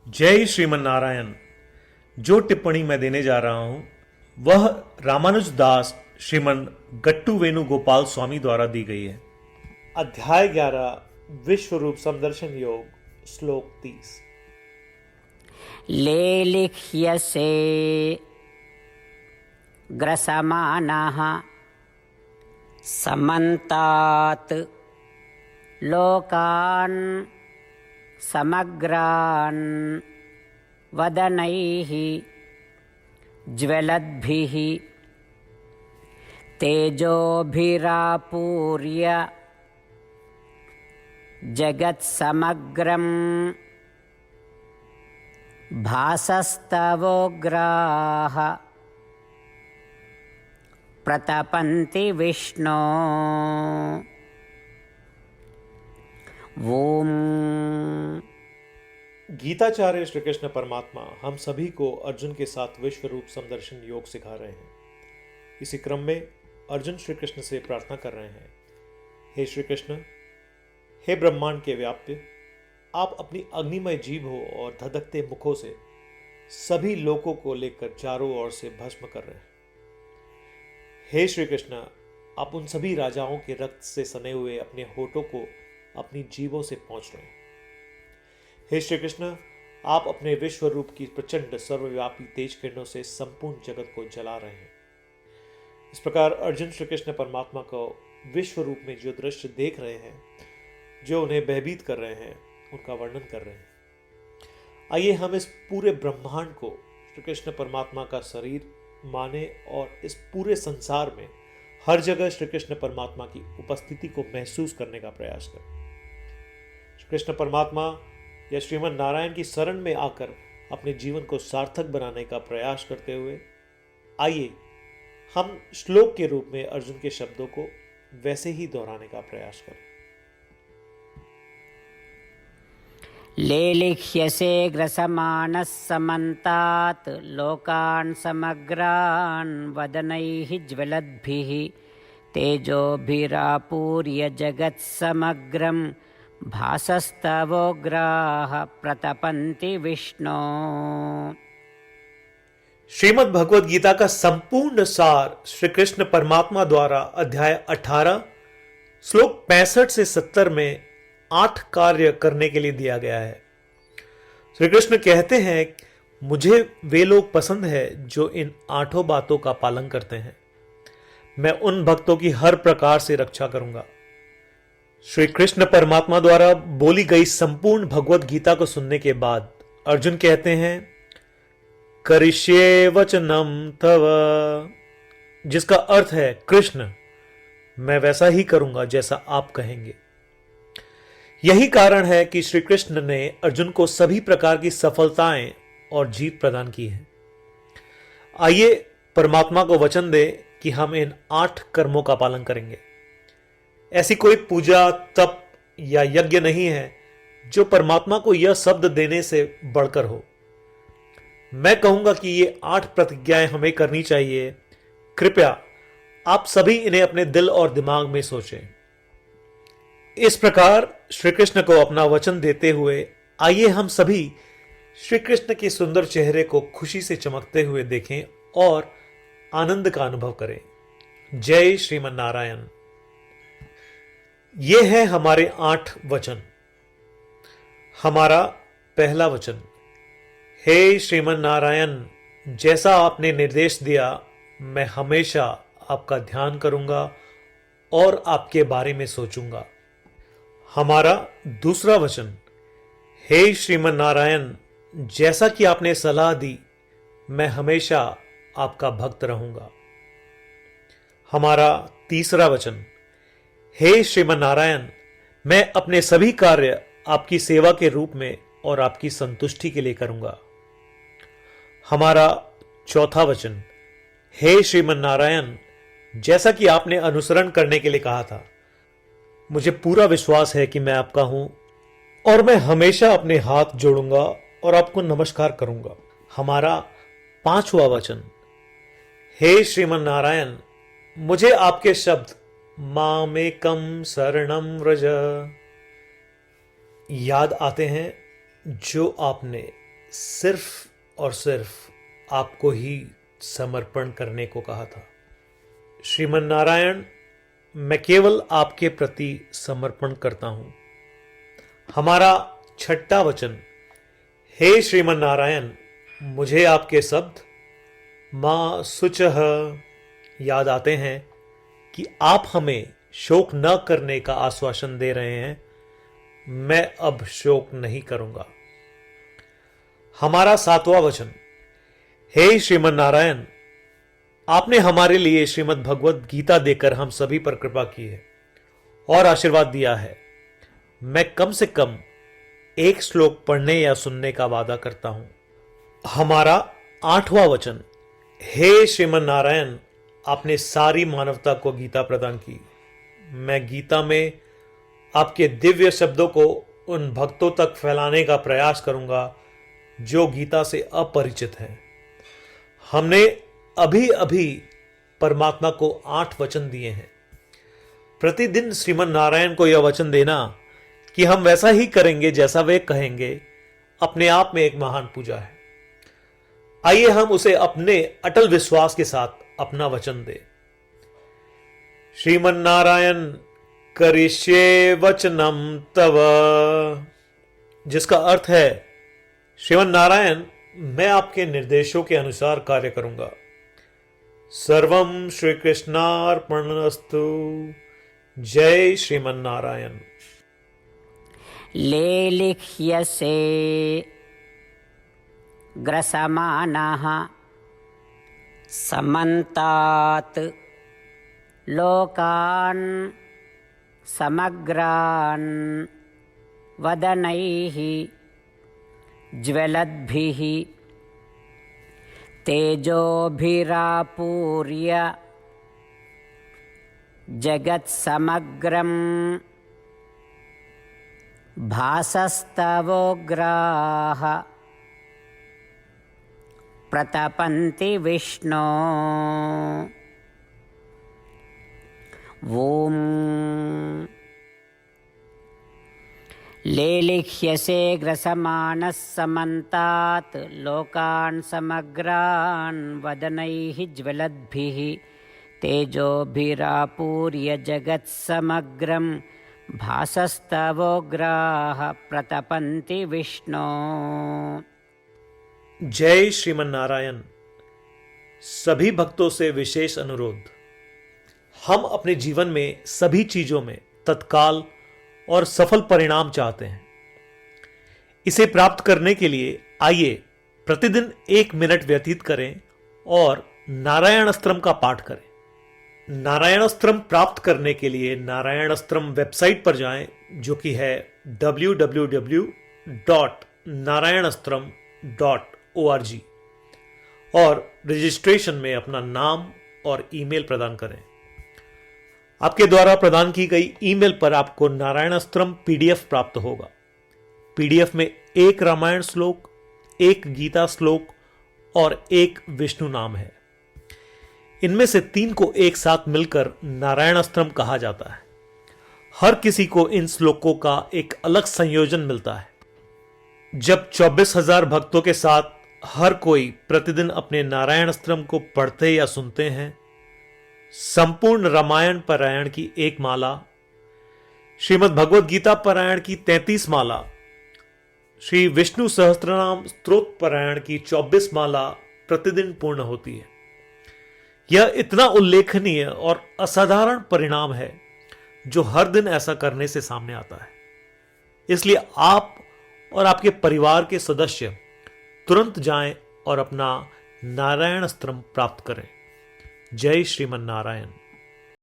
जय श्रीमन नारायण। जो टिप्पणी मैं देने जा रहा हूं वह रामानुज दास श्रीमन गट्टू वेणुगोपाल स्वामी द्वारा दी गई है। अध्याय 11 विश्व रूप समदर्शन योग श्लोक 30। लेलिह्यसे ग्रसमानः समन्तात् लोकान् समग्रान् वदनैः ज्वलद्भिः तेजोभिरापूर्य जगत्समग्रं भासस्तवोग्राः प्रतपन्ति विष्णो। ओम। गीताचार्य श्री कृष्ण परमात्मा हम सभी को अर्जुन के साथ विश्व रूप समदर्शन योग सिखा रहे हैं। इसी क्रम में अर्जुन श्री कृष्ण से प्रार्थना कर रहे हैं, हे श्री कृष्ण, हे ब्रह्मांड के व्याप्य, आप अपनी अग्निमय जीभ हो और धधकते मुखों से सभी लोकों को लेकर चारों ओर से भस्म कर रहे हैं। हे श्री कृष्ण, आप उन सभी राजाओं के रक्त से सने हुए अपने होठों को अपनी जीभों से पहुंच रहे हैं। हे श्री कृष्ण, आप अपने विश्व रूप की प्रचंड सर्वव्यापी तेज किरणों से संपूर्ण जगत को जला रहे हैं। इस प्रकार अर्जुन श्री कृष्ण परमात्मा को विश्व रूप में जो दृश्य देख रहे हैं, जो उन्हें भयभीत कर रहे हैं, उनका वर्णन कर रहे हैं। आइए हम इस पूरे ब्रह्मांड को श्री कृष्ण परमात्मा का शरीर माने और इस पूरे संसार में हर जगह श्री कृष्ण परमात्मा की उपस्थिति को महसूस करने का प्रयास करें। श्री कृष्ण परमात्मा या श्रीमन नारायण की शरण में आकर अपने जीवन को सार्थक बनाने का प्रयास करते हुए आइए हम श्लोक के रूप में अर्जुन के शब्दों को वैसे ही दोहराने का प्रयास करें। लेलिह्यसे ग्रसमानः समन्तात् लोकान् समग्रान् वदनैः ज्वलद्भिः तेजोभिरापूर्य जगत्समग्रं भासस्तवोग्राः प्रतपन्ति विष्णो। श्रीमद् भगवद गीता का संपूर्ण सार श्री कृष्ण परमात्मा द्वारा अध्याय 18 श्लोक 65 से 70 में 8 कार्य करने के लिए दिया गया है। श्री कृष्ण कहते हैं, मुझे वे लोग पसंद है जो इन 8 बातों का पालन करते हैं। मैं उन भक्तों की हर प्रकार से रक्षा करूंगा। श्री कृष्ण परमात्मा द्वारा बोली गई संपूर्ण भगवद गीता को सुनने के बाद अर्जुन कहते हैं, करिष्ये वचनम तव, जिसका अर्थ है, कृष्ण, मैं वैसा ही करूंगा जैसा आप कहेंगे। यही कारण है कि श्री कृष्ण ने अर्जुन को सभी प्रकार की सफलताएं और जीत प्रदान की है। आइए परमात्मा को वचन दे कि हम इन 8 कर्मों का पालन करेंगे। ऐसी कोई पूजा, तप या यज्ञ नहीं है जो परमात्मा को यह शब्द देने से बढ़कर हो। मैं कहूंगा कि ये 8 प्रतिज्ञाएं हमें करनी चाहिए। कृपया आप सभी इन्हें अपने दिल और दिमाग में सोचें। इस प्रकार श्री कृष्ण को अपना वचन देते हुए आइए हम सभी श्री कृष्ण के सुंदर चेहरे को खुशी से चमकते हुए देखें और आनंद का अनुभव करें। जय श्रीमन नारायण। ये है हमारे 8 वचन। हमारा पहला वचन, हे श्रीमन नारायण, जैसा आपने निर्देश दिया मैं हमेशा आपका ध्यान करूंगा और आपके बारे में सोचूंगा। हमारा दूसरा वचन, हे श्रीमन नारायण, जैसा कि आपने सलाह दी मैं हमेशा आपका भक्त रहूंगा। हमारा तीसरा वचन, हे श्रीमन नारायण, मैं अपने सभी कार्य आपकी सेवा के रूप में और आपकी संतुष्टि के लिए करूंगा। हमारा चौथा वचन, हे श्रीमन नारायण, जैसा कि आपने अनुसरण करने के लिए कहा था, मुझे पूरा विश्वास है कि मैं आपका हूं और मैं हमेशा अपने हाथ जोड़ूंगा और आपको नमस्कार करूंगा। हमारा पांचवा वचन, हे श्रीमन नारायण, मुझे आपके शब्द मामेकम शरणम व्रज याद आते हैं जो आपने सिर्फ और सिर्फ आपको ही समर्पण करने को कहा था। श्रीमन नारायण, मैं केवल आपके प्रति समर्पण करता हूं। हमारा छठा वचन, हे श्रीमन नारायण, मुझे आपके शब्द मां शुचः याद आते हैं कि आप हमें शोक न करने का आश्वासन दे रहे हैं। मैं अब शोक नहीं करूंगा। हमारा सातवां वचन, हे श्रीमन नारायण, आपने हमारे लिए श्रीमद् भगवद गीता देकर हम सभी पर कृपा की है और आशीर्वाद दिया है। मैं कम से कम एक श्लोक पढ़ने या सुनने का वादा करता हूं। हमारा आठवां वचन, हे श्रीमन नारायण, आपने सारी मानवता को गीता प्रदान की। मैं गीता में आपके दिव्य शब्दों को उन भक्तों तक फैलाने का प्रयास करूंगा जो गीता से अपरिचित हैं। हमने अभी अभी परमात्मा को 8 वचन दिए हैं। प्रतिदिन श्रीमन नारायण को यह वचन देना कि हम वैसा ही करेंगे जैसा वे कहेंगे, अपने आप में एक महान पूजा है। आइए हम उसे अपने अटल विश्वास के साथ अपना वचन दें। श्रीमन नारायण करिष्ये वचनम तव, जिसका अर्थ है, श्रीमन नारायण, मैं आपके निर्देशों के अनुसार कार्य करूंगा। सर्वम श्री कृष्णार्पणमस्तु। जय श्रीमन नारायण। लेलिह्यसे ग्रसमानः समन्तात् लोकान् समग्रान् वदनैः ज्वलद्भिः तेजोभिरापूर्य जगत्समग्रं भासस्तवोग्राः प्रतपन्ति विष्णो। ॐ लेलिह्यसे ग्रसमानः समन्तात् लोकान् समग्रान् वदनैः ज्वलद्भिः तेजोभिरापूर्य जगत्समग्रं भासस्तवोग्राः प्रतपन्ति विष्णो। जय श्रीमन नारायण। सभी भक्तों से विशेष अनुरोध, हम अपने जीवन में सभी चीजों में तत्काल और सफल परिणाम चाहते हैं। इसे प्राप्त करने के लिए आइए प्रतिदिन 1 मिनट व्यतीत करें और नारायण अस्त्रम का पाठ करें। नारायण अस्त्रम प्राप्त करने के लिए नारायण अस्त्रम वेबसाइट पर जाएं, जो कि है www.narayanastram.org, और रजिस्ट्रेशन में अपना नाम और ईमेल प्रदान करें। आपके द्वारा प्रदान की गई ईमेल पर आपको नारायण अस्त्रम पीडीएफ प्राप्त होगा। पीडीएफ में 1 रामायण श्लोक, 1 गीता श्लोक और 1 विष्णु नाम है। इनमें से 3 को एक साथ मिलकर नारायण अस्त्रम कहा जाता है। हर किसी को इन श्लोकों का एक अलग संयोजन मिलता है। जब 24,000 भक्तों के साथ हर कोई प्रतिदिन अपने नारायण अस्त्रम को पढ़ते या सुनते हैं, संपूर्ण रामायण पारायण की 1 माला, श्रीमद् भगवद गीता पारायण की 33 माला, श्री विष्णु सहस्त्रनाम स्तोत्र पारायण की 24 माला प्रतिदिन पूर्ण होती है। यह इतना उल्लेखनीय और असाधारण परिणाम है जो हर दिन ऐसा करने से सामने आता है। इसलिए आप और आपके परिवार के सदस्य तुरंत जाएं और अपना नारायण अस्त्रम प्राप्त करें। जय श्रीमन नारायण।